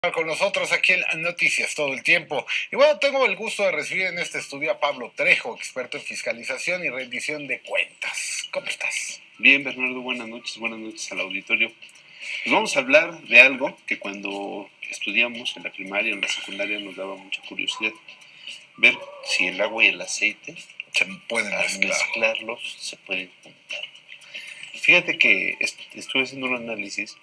Con nosotros aquí en Noticias todo el tiempo. Y bueno, tengo el gusto de recibir en este estudio a Pablo Trejo, experto en fiscalización y rendición de cuentas. ¿Cómo estás? Bien, Bernardo, buenas noches al auditorio. Pues vamos a hablar de algo que cuando estudiamos en la primaria o en la secundaria nos daba mucha curiosidad. Ver si el agua y el aceite, se pueden al mezclarlos, se pueden juntar. Fíjate que estuve haciendo un análisis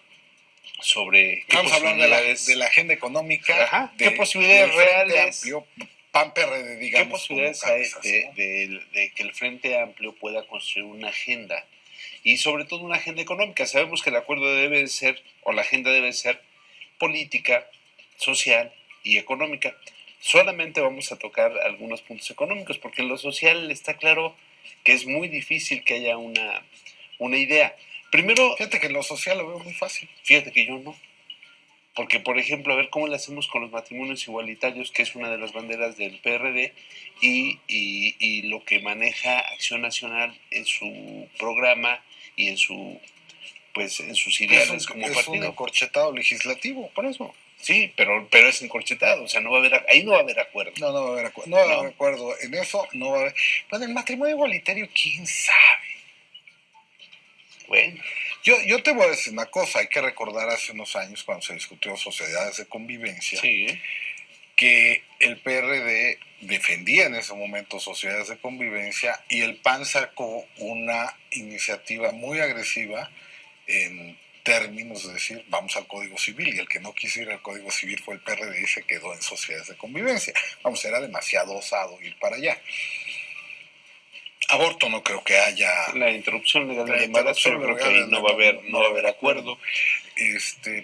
sobre qué vamos a hablar de la agenda económica. Ajá, qué posibilidades reales. Amplio, PAN-PRD, digamos. ¿Qué posibilidades hay de que el Frente Amplio pueda construir una agenda? Y sobre todo una agenda económica. Sabemos que el acuerdo debe ser, o la agenda debe ser política, social y económica. Solamente vamos a tocar algunos puntos económicos, porque en lo social está claro que es muy difícil que haya una idea. Primero, fíjate que en lo social lo veo muy fácil. Fíjate que yo no. Porque, por ejemplo, a ver cómo le hacemos con los matrimonios igualitarios, que es una de las banderas del PRD, y lo que maneja Acción Nacional en su programa y en sus ideales como partido. Es un encorchetado legislativo, por eso. Sí, pero es encorchetado, o sea, ahí no va a haber acuerdo. No va a haber acuerdo. No va a haber acuerdo. En eso no va a haber. Pero en el matrimonio igualitario, ¿quién sabe? Bueno. Yo te voy a decir una cosa, hay que recordar hace unos años cuando se discutió sociedades de convivencia, sí, que el PRD defendía en ese momento sociedades de convivencia y el PAN sacó una iniciativa muy agresiva en términos de decir vamos al Código Civil, y el que no quiso ir al Código Civil fue el PRD y se quedó en sociedades de convivencia. Vamos, era demasiado osado ir para allá. Aborto no creo que haya. La interrupción legal del embarazo, yo creo que ahí no va a haber acuerdo.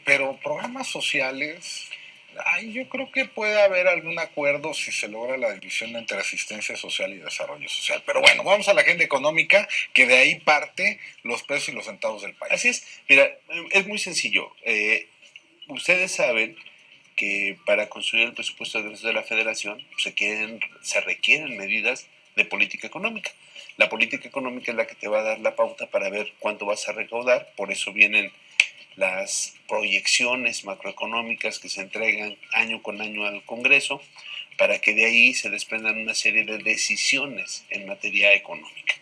Pero programas sociales, yo creo que puede haber algún acuerdo si se logra la división entre asistencia social y desarrollo social. Pero bueno, vamos a la agenda económica, que de ahí parte los pesos y los centavos del país. Así es. Mira, es muy sencillo. Ustedes saben que para construir el presupuesto de egresos de la Federación se requieren medidas de política económica. La política económica es la que te va a dar la pauta para ver cuánto vas a recaudar, por eso vienen las proyecciones macroeconómicas que se entregan año con año al Congreso, para que de ahí se desprendan una serie de decisiones en materia económica.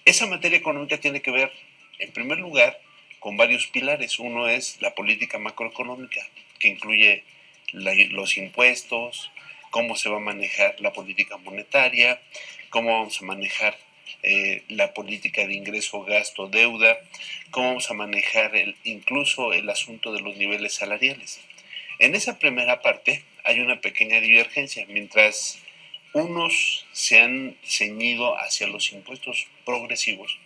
Esa materia económica tiene que ver, en primer lugar, con varios pilares. Uno es la política macroeconómica, que incluye los impuestos, cómo se va a manejar la política monetaria, cómo vamos a manejar la política de ingreso, gasto, deuda, cómo vamos a manejar incluso el asunto de los niveles salariales. En esa primera parte hay una pequeña divergencia. Mientras unos se han ceñido hacia los impuestos progresivos,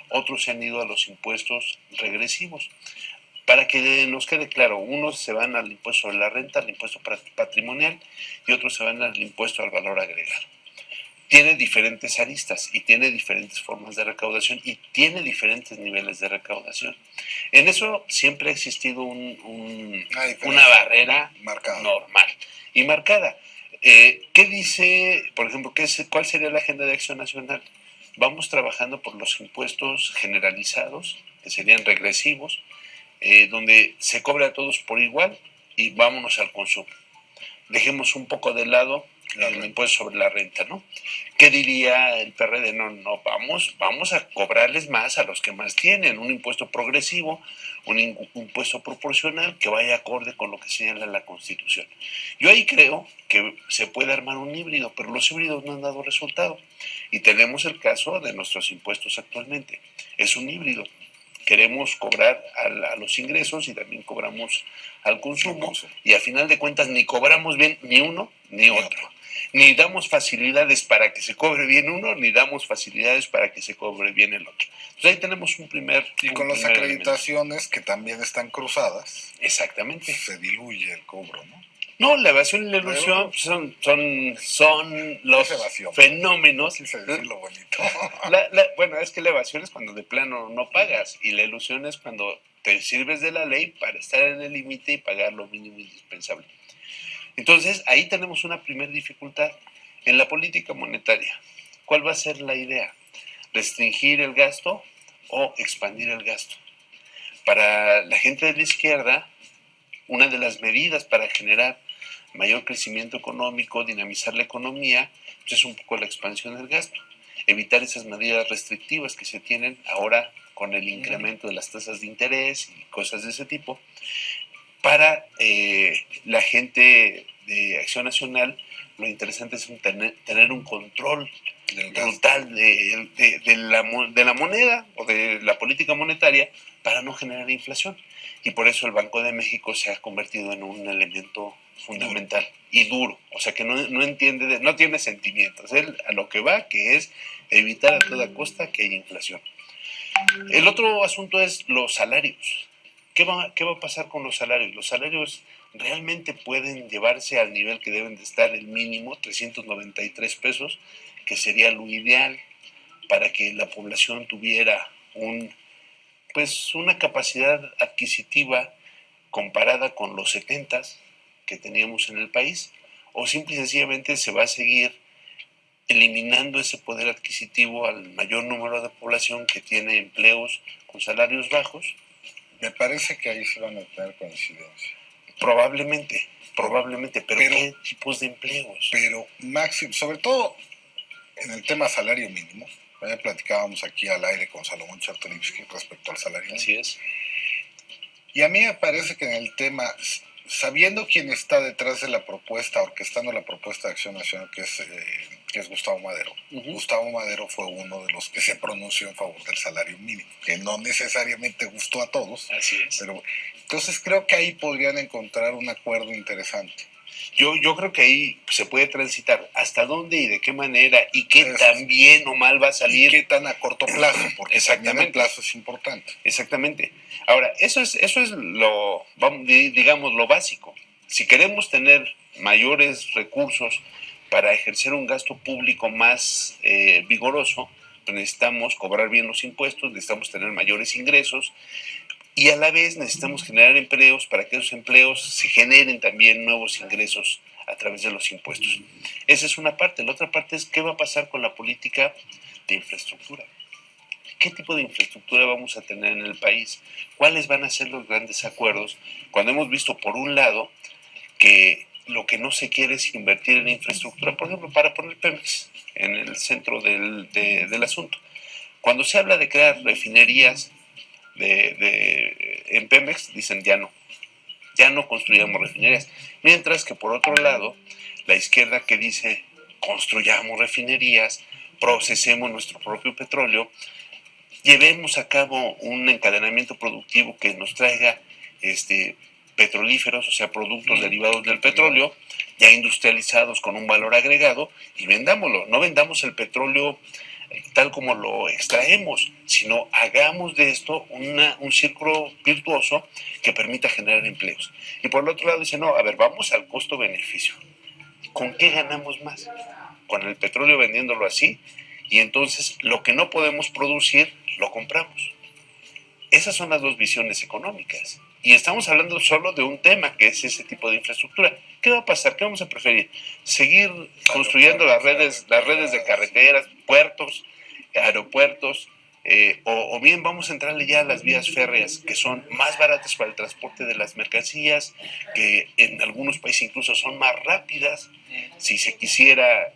otros se han ido a los impuestos regresivos. Para que nos quede claro, unos se van al impuesto sobre la renta, al impuesto patrimonial, y otros se van al impuesto al valor agregado. Tiene diferentes aristas y tiene diferentes formas de recaudación y tiene diferentes niveles de recaudación. En eso siempre ha existido una barrera normal y marcada. ¿Qué dice, por ejemplo, cuál sería la agenda de acción nacional? Vamos trabajando por los impuestos generalizados, que serían regresivos, donde se cobra a todos por igual y vámonos al consumo. Dejemos un poco de lado el impuesto sobre la renta, ¿no? ¿Qué diría el PRD? No, vamos a cobrarles más a los que más tienen, un impuesto progresivo, un impuesto proporcional que vaya acorde con lo que señala la Constitución. Yo ahí creo que se puede armar un híbrido, pero los híbridos no han dado resultado. Y tenemos el caso de nuestros impuestos actualmente. Es un híbrido. Queremos cobrar a los ingresos y también cobramos al consumo, y a final de cuentas ni cobramos bien ni uno ni otro. Ni damos facilidades para que se cobre bien uno, ni damos facilidades para que se cobre bien el otro. Entonces ahí tenemos un primer... Y con las acreditaciones que también están cruzadas. Exactamente. Se diluye el cobro, ¿no? No, la evasión y la ilusión son los fenómenos. Quise decir lo bonito. Bueno, es que la evasión es cuando de plano no pagas, y la ilusión es cuando te sirves de la ley para estar en el límite y pagar lo mínimo indispensable. Entonces, ahí tenemos una primera dificultad en la política monetaria. ¿Cuál va a ser la idea? ¿Restringir el gasto o expandir el gasto? Para la gente de la izquierda, una de las medidas para generar mayor crecimiento económico, dinamizar la economía, pues es un poco la expansión del gasto, evitar esas medidas restrictivas que se tienen ahora con el incremento de las tasas de interés y cosas de ese tipo. Para la gente de Acción Nacional, lo interesante es tener un control brutal de la moneda o de la política monetaria para no generar inflación. Y por eso el Banco de México se ha convertido en un elemento fundamental y duro. O sea que no entiende, no tiene sentimientos. Él a lo que va, que es evitar a toda costa que haya inflación. El otro asunto es los salarios. ¿Qué va a pasar con los salarios? Los salarios realmente pueden llevarse al nivel que deben de estar, el mínimo, 393 pesos, que sería lo ideal para que la población tuviera una capacidad adquisitiva comparada con los 70 que teníamos en el país, o simple y sencillamente se va a seguir eliminando ese poder adquisitivo al mayor número de población que tiene empleos con salarios bajos. Me parece que ahí se van a tener coincidencia. Probablemente, pero ¿qué tipos de empleos? Pero máximo, sobre todo en el tema salario mínimo, ya platicábamos aquí al aire con Salomón Chertorivsky respecto al salario mínimo. Así es. Y a mí me parece que en el tema, sabiendo quién está detrás de la propuesta, orquestando la propuesta de Acción Nacional, que es Gustavo Madero. Gustavo Madero fue uno de los que se pronunció en favor del salario mínimo, que no necesariamente gustó a todos. Así es. Pero entonces creo que ahí podrían encontrar un acuerdo interesante. Yo creo que ahí se puede transitar hasta dónde y de qué manera y qué tan bien o mal va a salir. Y qué tan a corto plazo, porque también el plazo es importante. Exactamente. Ahora, eso es digamos, lo básico. Si queremos tener mayores recursos para ejercer un gasto público más vigoroso, pues necesitamos cobrar bien los impuestos, necesitamos tener mayores ingresos, y a la vez necesitamos generar empleos para que esos empleos se generen también nuevos ingresos a través de los impuestos. Esa es una parte. La otra parte es qué va a pasar con la política de infraestructura. ¿Qué tipo de infraestructura vamos a tener en el país? ¿Cuáles van a ser los grandes acuerdos? Cuando hemos visto, por un lado, que lo que no se quiere es invertir en infraestructura, por ejemplo, para poner Pemex en el centro del asunto. Cuando se habla de crear refinerías en Pemex, dicen ya no construyamos refinerías. Mientras que por otro lado, la izquierda que dice construyamos refinerías, procesemos nuestro propio petróleo, llevemos a cabo un encadenamiento productivo que nos traiga petrolíferos, o sea, productos derivados del petróleo, ya industrializados con un valor agregado, y vendámoslo. No vendamos el petróleo tal como lo extraemos, sino hagamos de esto un círculo virtuoso que permita generar empleos. Y por el otro lado dice, no, a ver, vamos al costo-beneficio. ¿Con qué ganamos más? Con el petróleo vendiéndolo así, y entonces lo que no podemos producir, lo compramos. Esas son las dos visiones económicas. Y estamos hablando solo de un tema, que es ese tipo de infraestructura. ¿Qué va a pasar? ¿Qué vamos a preferir? ¿Seguir construyendo las redes de carreteras, puertos, aeropuertos? O bien vamos a entrarle ya a las vías férreas, que son más baratas para el transporte de las mercancías, que en algunos países incluso son más rápidas. Si se quisiera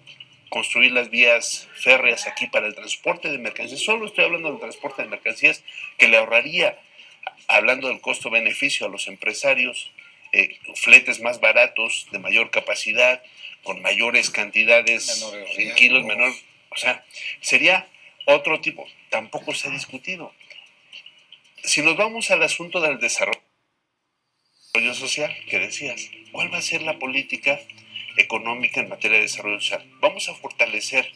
construir las vías férreas aquí para el transporte de mercancías, solo estoy hablando del transporte de mercancías, que le ahorraría, hablando del costo-beneficio a los empresarios, fletes más baratos, de mayor capacidad, con mayores cantidades en kilos, menor, o sea, sería otro tipo. Tampoco se ha discutido. Si nos vamos al asunto del desarrollo social, que decías, ¿cuál va a ser la política económica en materia de desarrollo social? ¿Vamos a fortalecer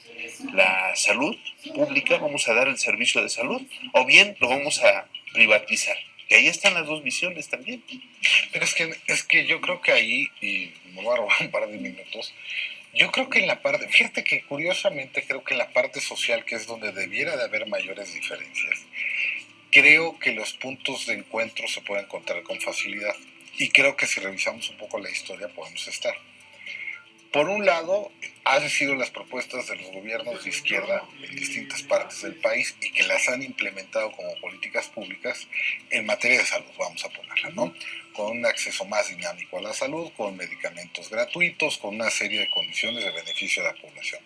la salud pública? ¿Vamos a dar el servicio de salud? ¿O bien lo vamos a privatizar? Y ahí están las dos visiones también. Pero es que yo creo que ahí, y me voy a robar un par de minutos, yo creo que en la parte, fíjate que curiosamente creo que en la parte social, que es donde debiera de haber mayores diferencias, creo que los puntos de encuentro se pueden encontrar con facilidad. Y creo que si revisamos un poco la historia podemos estar. Por un lado, han sido las propuestas de los gobiernos de izquierda en distintas partes del país y que las han implementado como políticas públicas en materia de salud, vamos a ponerla, ¿no? Con un acceso más dinámico a la salud, con medicamentos gratuitos, con una serie de condiciones de beneficio a la población.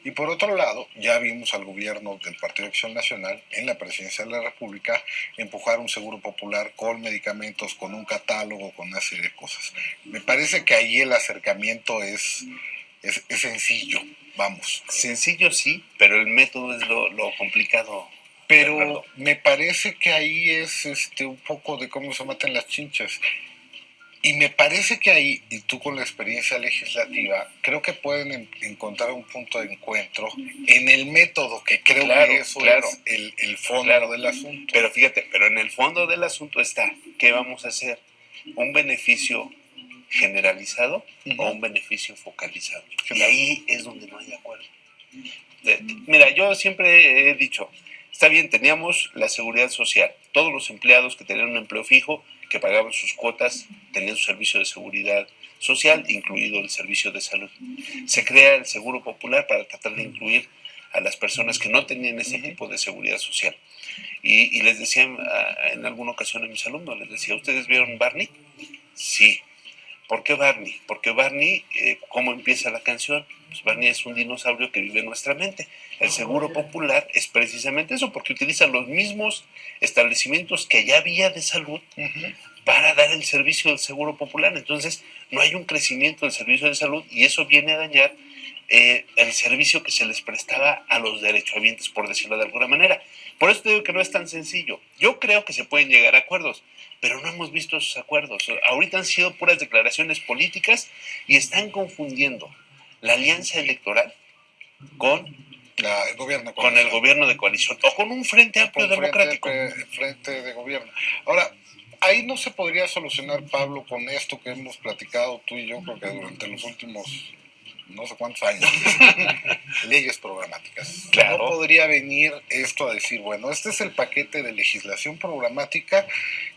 Y por otro lado, ya vimos al gobierno del Partido de Acción Nacional en la presidencia de la República empujar un seguro popular con medicamentos, con un catálogo, con una serie de cosas. Me parece que ahí el acercamiento es sencillo, vamos. Sencillo sí, pero el método es lo complicado. Pero Bernardo, me parece que ahí es un poco de cómo se matan las chinchas. Y me parece que ahí, y tú con la experiencia legislativa, creo que pueden encontrar un punto de encuentro en el método, que creo que eso es el fondo del asunto. Pero fíjate, pero en el fondo del asunto está, ¿qué vamos a hacer? ¿Un beneficio generalizado o un beneficio focalizado? Y ahí es donde no hay acuerdo. Mira, yo siempre he dicho, está bien, teníamos la seguridad social, todos los empleados que tenían un empleo fijo, que pagaban sus cuotas, tenían su servicio de seguridad social, incluido el servicio de salud. Se crea el seguro popular para tratar de incluir a las personas que no tenían ese tipo de seguridad social. Y les decía en alguna ocasión a mis alumnos, les decía, ¿ustedes vieron Barney? Sí. ¿Por qué Barney? Porque Barney, ¿cómo empieza la canción? Pues Barney es un dinosaurio que vive en nuestra mente. El seguro popular es precisamente eso, porque utiliza los mismos establecimientos que ya había de salud para dar el servicio del seguro popular. Entonces, no hay un crecimiento del servicio de salud y eso viene a dañar el servicio que se les prestaba a los derechohabientes, por decirlo de alguna manera. Por eso te digo que no es tan sencillo. Yo creo que se pueden llegar a acuerdos, pero no hemos visto esos acuerdos. Ahorita han sido puras declaraciones políticas y están confundiendo la alianza electoral con el gobierno de con el gobierno de coalición o con un frente amplio democrático. Frente de gobierno. Ahora, ahí no se podría solucionar, Pablo, con esto que hemos platicado tú y yo, creo que durante los últimos no sé cuántos años, leyes programáticas. Claro. No podría venir esto a decir, bueno, este es el paquete de legislación programática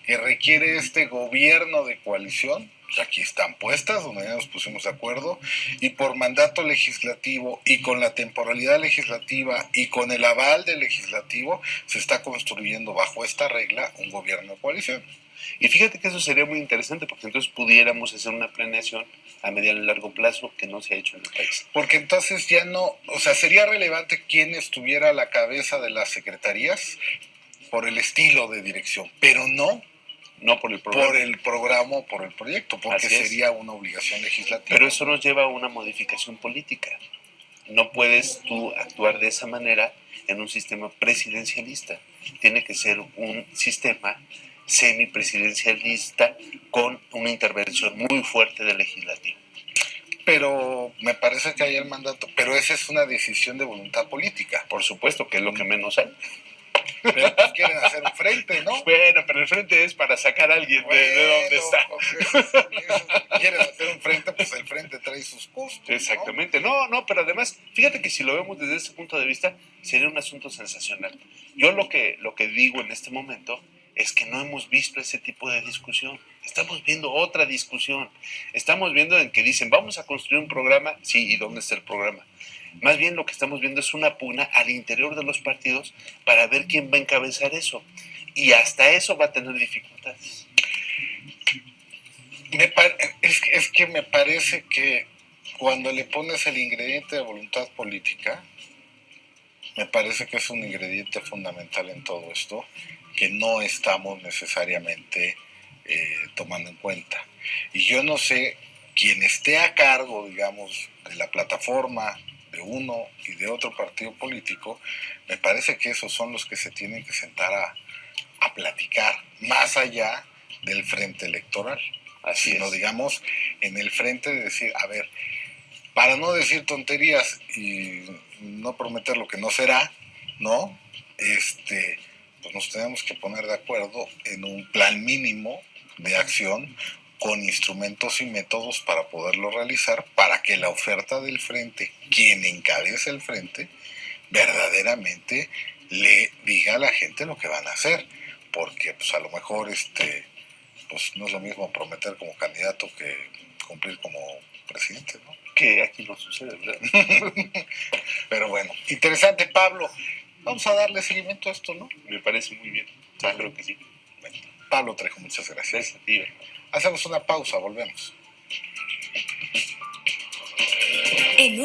que requiere este gobierno de coalición. Aquí están puestas, donde ya nos pusimos de acuerdo, y por mandato legislativo y con la temporalidad legislativa y con el aval del legislativo, se está construyendo bajo esta regla un gobierno de coalición. Y fíjate que eso sería muy interesante, porque entonces pudiéramos hacer una planeación a mediano y largo plazo que no se ha hecho en el país. Porque entonces ya no, o sea, sería relevante quién estuviera a la cabeza de las secretarías por el estilo de dirección, pero no por el programa. Por el programa o por el proyecto, porque sería una obligación legislativa. Pero eso nos lleva a una modificación política. No puedes tú actuar de esa manera en un sistema presidencialista. Tiene que ser un sistema semipresidencialista con una intervención muy fuerte del legislativo. Pero me parece que hay el mandato, pero esa es una decisión de voluntad política. Por supuesto, que es lo que menos hay. Pero pues quieren hacer un frente, ¿no? Bueno, pero el frente es para sacar a alguien de donde está. Quieren hacer un frente, pues el frente trae sus costos. Exactamente. No, pero además, fíjate que si lo vemos desde ese punto de vista, sería un asunto sensacional. Yo lo que digo en este momento es que no hemos visto ese tipo de discusión. Estamos viendo otra discusión. Estamos viendo en que dicen, vamos a construir un programa. Sí, ¿y dónde está el programa? Más bien lo que estamos viendo es una pugna al interior de los partidos para ver quién va a encabezar eso. Y hasta eso va a tener dificultades. Es que me parece que cuando le pones el ingrediente de voluntad política, me parece que es un ingrediente fundamental en todo esto, que no estamos necesariamente tomando en cuenta. Y yo no sé, quien esté a cargo, digamos, de la plataforma de uno y de otro partido político, me parece que esos son los que se tienen que sentar a platicar, más allá del frente electoral. Así sino, es. digamos, en el frente de decir, a ver, para no decir tonterías y no prometer lo que no será, ¿no? Pues nos tenemos que poner de acuerdo en un plan mínimo de acción con instrumentos y métodos para poderlo realizar, para que la oferta del frente, quien encabece el frente, verdaderamente le diga a la gente lo que van a hacer, porque pues a lo mejor pues no es lo mismo prometer como candidato que cumplir como presidente, ¿no? Que aquí no sucede, ¿verdad? Pero bueno, interesante, Pablo. Vamos a darle seguimiento a esto, ¿no? Me parece muy bien. Yo creo que sí. Bueno, Pablo Trejo, muchas gracias. Gracias a ti. Hacemos una pausa, volvemos. En